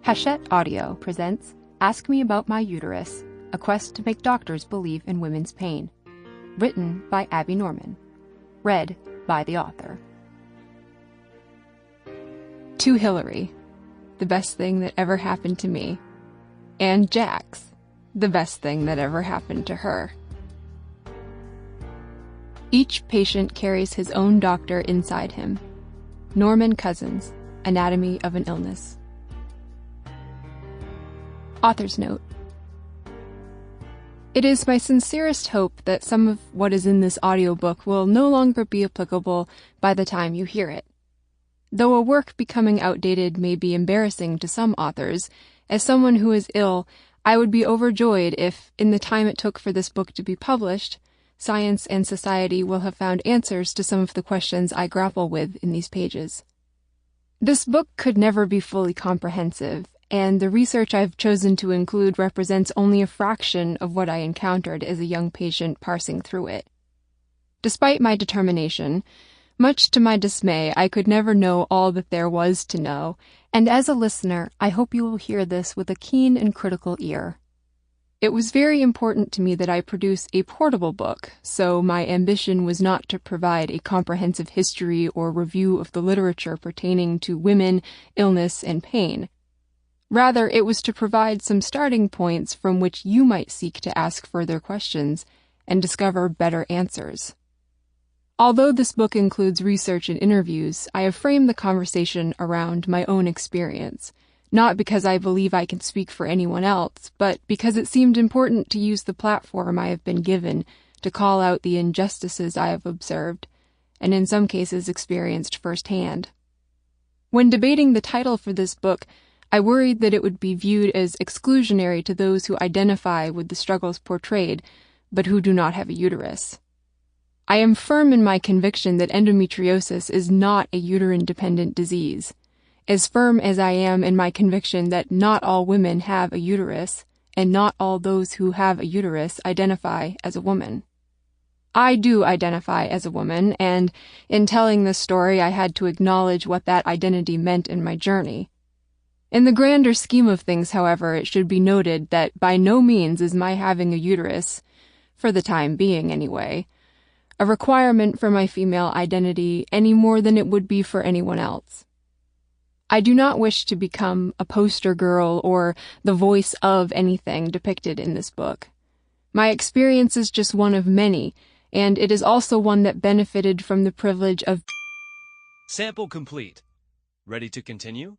Hachette Audio presents Ask Me About My Uterus, a quest to make doctors believe in women's pain. Written by Abby Norman. Read by the author. To Hillary, the best thing that ever happened to me. And Jax, the best thing that ever happened to her. Each patient carries his own doctor inside him. Norman Cousins, Anatomy of an Illness. Author's note. It is my sincerest hope that some of what is in this audiobook will no longer be applicable by the time you hear it. Though a work becoming outdated may be embarrassing to some authors, as someone who is ill, I would be overjoyed if, in the time it took for this book to be published, science and society will have found answers to some of the questions I grapple with in these pages. This book could never be fully comprehensive, and the research I've chosen to include represents only a fraction of what I encountered as a young patient parsing through it. Despite my determination, much to my dismay, I could never know all that there was to know, and as a listener, I hope you will hear this with a keen and critical ear. It was very important to me that I produce a portable book, so my ambition was not to provide a comprehensive history or review of the literature pertaining to women, illness, and pain. Rather, it was to provide some starting points from which you might seek to ask further questions and discover better answers. Although this book includes research and interviews, I have framed the conversation around my own experience, not because I believe I can speak for anyone else, but because it seemed important to use the platform I have been given to call out the injustices I have observed, and in some cases experienced firsthand. When debating the title for this book, I worried that it would be viewed as exclusionary to those who identify with the struggles portrayed, but who do not have a uterus. I am firm in my conviction that endometriosis is not a uterine-dependent disease, as firm as I am in my conviction that not all women have a uterus, and not all those who have a uterus identify as a woman. I do identify as a woman, and in telling this story I had to acknowledge what that identity meant in my journey. In the grander scheme of things, however, it should be noted that by no means is my having a uterus, for the time being anyway, a requirement for my female identity any more than it would be for anyone else. I do not wish to become a poster girl or the voice of anything depicted in this book. My experience is just one of many, and it is also one that benefited from the privilege of... Sample complete. Ready to continue?